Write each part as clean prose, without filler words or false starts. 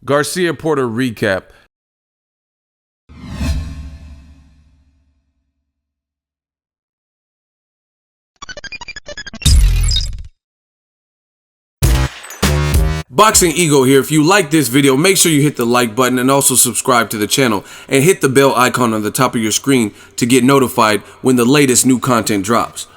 Garcia Porter recap. Boxingego here. If you like this video, make sure you hit the like button and also subscribe to the channel and hit the bell icon on the top of your screen to get notified when the latest new content drops.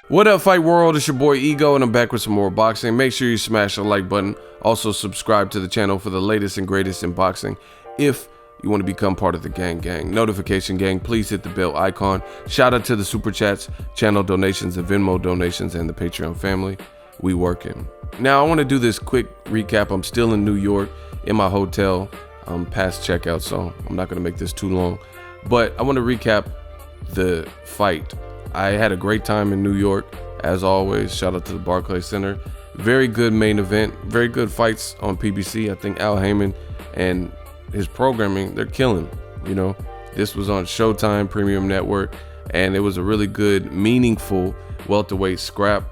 What up, Fight World? It's your boy Ego, and I'm back with some more boxing. Make sure you smash the like button. Also subscribe to the channel for the latest and greatest in boxing. If you want to become part of the gang, notification gang, please hit the bell icon. Shout out to the super chats, channel donations, the Venmo donations, and the Patreon family. We working. Now I want to do this quick recap. I'm still in New York in my hotel. I'm past checkout, so I'm not going to make this too long. But I want to recap the fight. I had a great time in New York, as always. Shout out to the Barclays Center. Very good main event. Very good fights on PBC. I think Al Heyman and his programming, they're killing. You know, this was on Showtime Premium Network, and it was a really good, meaningful welterweight scrap.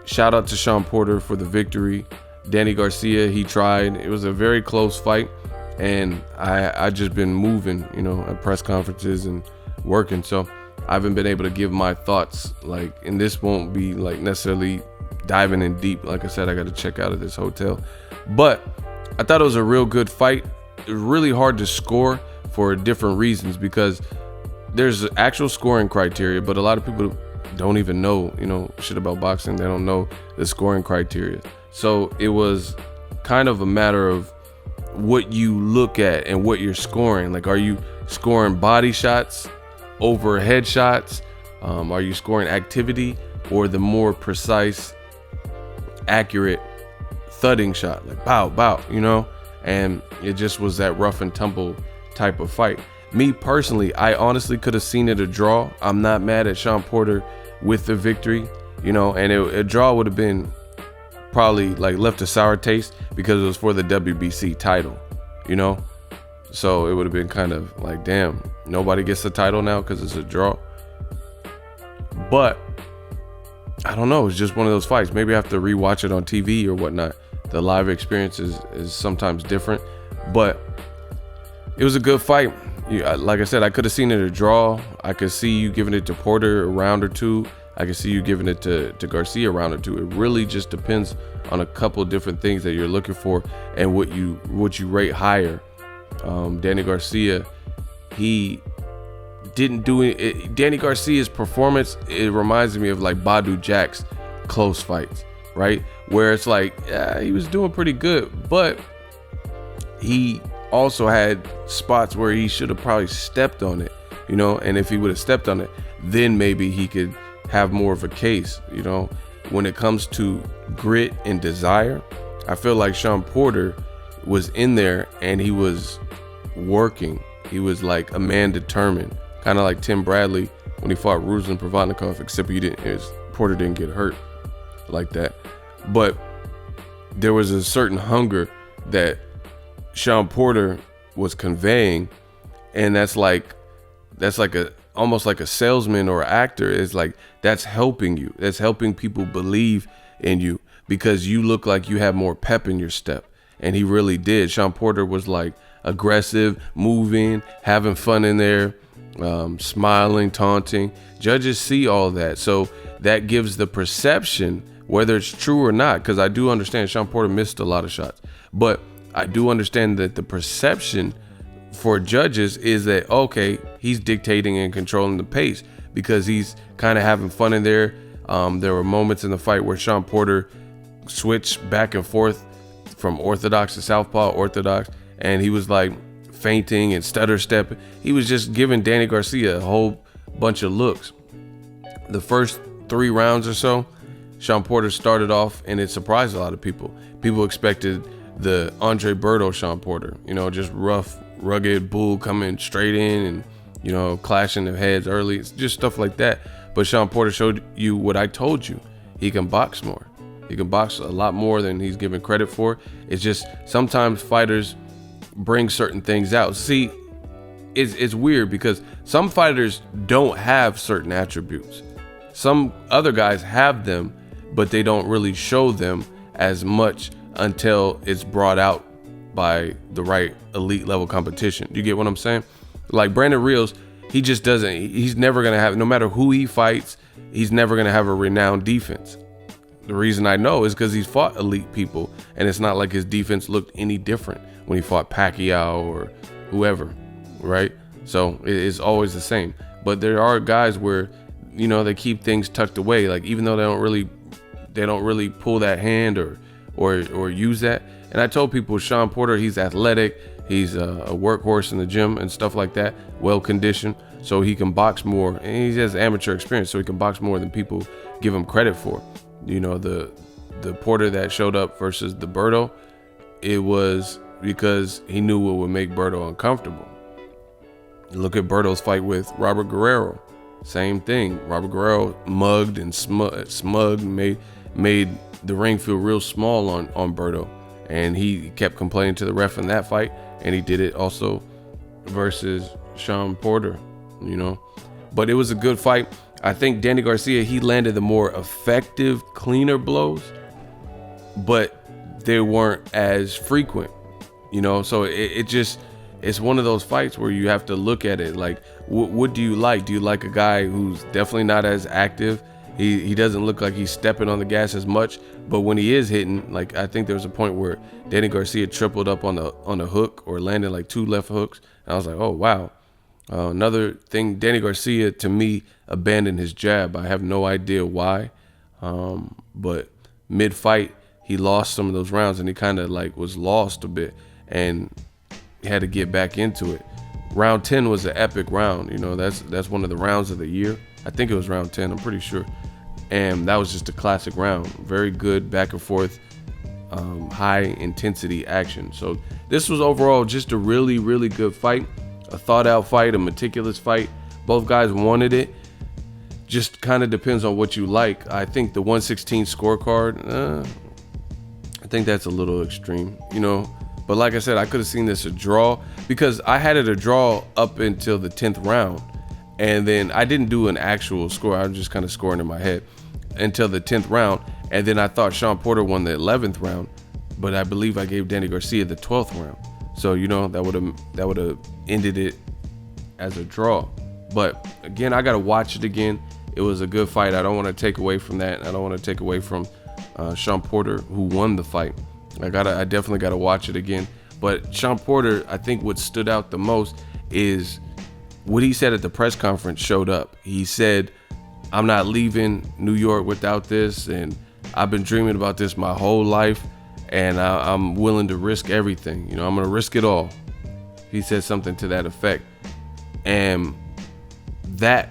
Shout out to Shawn Porter for the victory. Danny Garcia, he tried. It was a very close fight, and I just been moving, you know, at press conferences and working, so I haven't been able to give my thoughts, like, and this won't be like necessarily diving in deep. Like I said, I got to check out of this hotel, but I thought it was a real good fight. It was really hard to score for different reasons because there's actual scoring criteria, but a lot of people don't even know, you know, shit about boxing. They don't know the scoring criteria. So it was kind of a matter of what you look at and what you're scoring. Like, are you scoring body shots over headshots? Are you scoring activity, or the more precise, accurate thudding shot, like bow, bow, you know? And it just was that rough and tumble type of fight. Me personally, I honestly could have seen it a draw. I'm not mad at Shawn Porter with the victory, you know, and a draw would have been probably like left a sour taste because it was for the WBC title, you know? So it would have been kind of like, damn, nobody gets the title now because it's a draw. But I don't know. It's just one of those fights. Maybe I have to rewatch it on TV or whatnot. The live experience is sometimes different. But it was a good fight. Like I said, I could have seen it a draw. I could see you giving it to Porter a round or two. I could see you giving it to Garcia a round or two. It really just depends on a couple different things that you're looking for and what you rate higher. Danny Garcia, he didn't do it. Danny Garcia's performance, it reminds me of like Badu Jack's close fights, right? Where it's like, yeah, he was doing pretty good, but he also had spots where he should have probably stepped on it, you know? And if he would have stepped on it, then maybe he could have more of a case, you know? When it comes to grit and desire, I feel like Shawn Porter was in there and he was working. He was like a man determined, kind of like Tim Bradley when he fought Ruslan Provodnikov, except Porter didn't get hurt like that. But there was a certain hunger that Shawn Porter was conveying, and that's like almost like a salesman or actor. Is like, that's helping you. That's helping people believe in you because you look like you have more pep in your step. And he really did. Shawn Porter was like aggressive, moving, having fun in there, smiling, taunting. Judges see all that. So that gives the perception, whether it's true or not, because I do understand Shawn Porter missed a lot of shots. But I do understand that the perception for judges is that, okay, he's dictating and controlling the pace because he's kind of having fun in there. There were moments in the fight where Shawn Porter switched back and forth from orthodox to southpaw orthodox, and he was like feinting and stutter stepping. He was just giving Danny Garcia a whole bunch of looks. The first 3 rounds or so, Shawn Porter started off, and it surprised a lot of people. People expected the Andre Berto Shawn Porter, you know, just rough, rugged bull coming straight in and, you know, clashing their heads early. It's just stuff like that. But Shawn Porter showed you what I told you. He can box more. He can box a lot more than he's given credit for. It's just sometimes fighters bring certain things out. See, it's weird because some fighters don't have certain attributes. Some other guys have them, but they don't really show them as much until it's brought out by the right elite level competition. You get what I'm saying? Like Brandon Rios, he's never going to have, no matter who he fights, he's never going to have a renowned defense. The reason I know is because he's fought elite people, and it's not like his defense looked any different when he fought Pacquiao or whoever, right? So it's always the same. But there are guys where, you know, they keep things tucked away, like even though they don't really pull that hand or use that. And I told people, Shawn Porter, he's athletic, he's a workhorse in the gym and stuff like that, well conditioned, so he can box more, and he has amateur experience, so he can box more than people give him credit for. You know, the Porter that showed up versus the Berto, it was because he knew what would make Berto uncomfortable. Look at Berto's fight with Robert Guerrero. Same thing. Robert Guerrero mugged and smug, made the ring feel real small on Berto. And he kept complaining to the ref in that fight. And he did it also versus Shawn Porter, you know. But it was a good fight. I think Danny Garcia, he landed the more effective, cleaner blows, but they weren't as frequent, you know. So it's one of those fights where you have to look at it like, what do you like? Do you like a guy who's definitely not as active? He doesn't look like he's stepping on the gas as much, but when he is hitting, like I think there was a point where Danny Garcia tripled up on the hook or landed like 2 left hooks, and I was like, oh wow. Another thing, Danny Garcia to me abandoned his jab. I have no idea why, but mid-fight he lost some of those rounds, and he kind of like was lost a bit and had to get back into it. Round 10 was an epic round. You know, that's one of the rounds of the year. I think it was round 10, I'm pretty sure. And that was just a classic round. Very good back and forth, high intensity action. So this was overall just a really, really good fight. A thought out fight, a meticulous fight. Both guys wanted it. Just kind of depends on what you like. I think the 116 scorecard, I think that's a little extreme, you know. But like I said, I could have seen this a draw because I had it a draw up until the 10th round. And then I didn't do an actual score. I was just kind of scoring in my head until the 10th round. And then I thought Shawn Porter won the 11th round, but I believe I gave Danny Garcia the 12th round. So, you know, that would have ended it as a draw. But again, I got to watch it again. It was a good fight. I don't want to take away from that. I don't want to take away from Shawn Porter, who won the fight. I definitely got to watch it again. But Shawn Porter, I think what stood out the most is what he said at the press conference showed up. He said, I'm not leaving New York without this, and I've been dreaming about this my whole life, and I'm willing to risk everything. You know, I'm going to risk it all. He said something to that effect. And that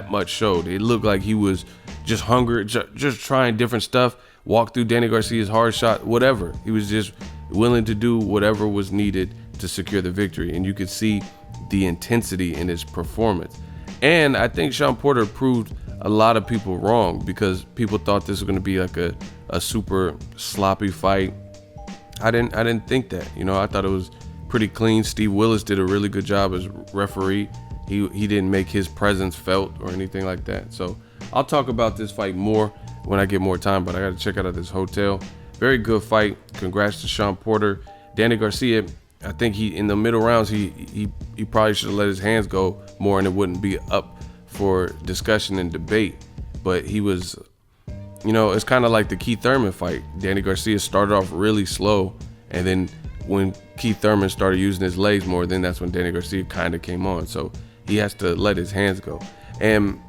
much showed. It looked like he was just hungry, just trying different stuff, walk through Danny Garcia's hard shot, whatever. He was just willing to do whatever was needed to secure the victory. And you could see the intensity in his performance. And I think Shawn Porter proved a lot of people wrong because people thought this was going to be like a super sloppy fight. I didn't think that. You know, I thought it was pretty clean. Steve Willis did a really good job as referee. He didn't make his presence felt or anything like that. So I'll talk about this fight more when I get more time, but I got to check out this hotel. Very good fight. Congrats to Shawn Porter. Danny Garcia, I think in the middle rounds, he probably should have let his hands go more and it wouldn't be up for discussion and debate. But he was, you know, it's kind of like the Keith Thurman fight. Danny Garcia started off really slow, and then when Keith Thurman started using his legs more, then that's when Danny Garcia kind of came on. So he has to let his hands go. And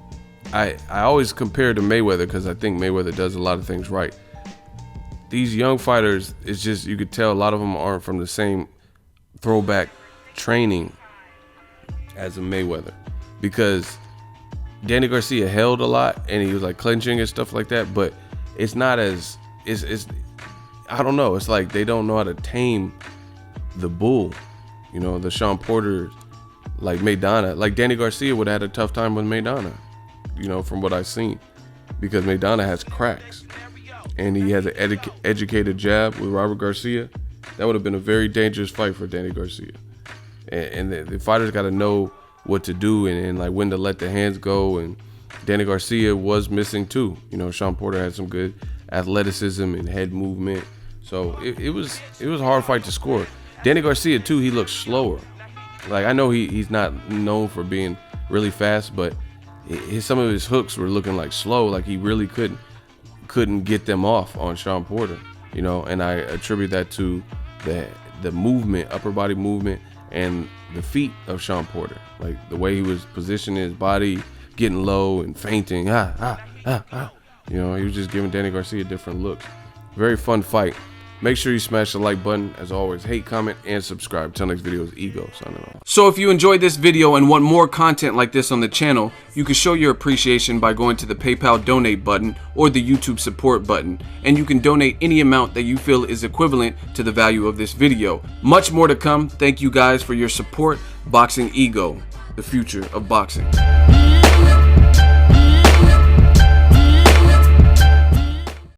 I always compare to Mayweather because I think Mayweather does a lot of things right. These young fighters, it's just, you could tell a lot of them aren't from the same throwback training as a Mayweather, because Danny Garcia held a lot and he was like clinching and stuff like that, but it's not as, it's I don't know, it's like they don't know how to tame the bull, you know, the Shawn Porter, like Maidana. Like Danny Garcia would have had a tough time with Maidana, you know, from what I've seen, because Maidana has cracks and he has an educated jab with Robert Garcia. That would have been a very dangerous fight for Danny Garcia. And the fighters got to know what to do and like when to let the hands go. And Danny Garcia was missing too. You know, Shawn Porter had some good athleticism and head movement. So it was a hard fight to score. Danny Garcia too, he looked slower. Like, I know he's not known for being really fast, but some of his hooks were looking like slow, like he really couldn't get them off on Shawn Porter, you know. And I attribute that to the movement, upper body movement, and the feet of Shawn Porter, like the way he was positioning his body, getting low and feinting. You know, he was just giving Danny Garcia different looks. Very fun fight. Make sure you smash the like button. As always, hate, comment, and subscribe. Till next video is Ego signing off. So if you enjoyed this video and want more content like this on the channel, you can show your appreciation by going to the PayPal donate button or the YouTube support button, and you can donate any amount that you feel is equivalent to the value of this video. Much more to come. Thank you guys for your support. Boxingego, the future of boxing.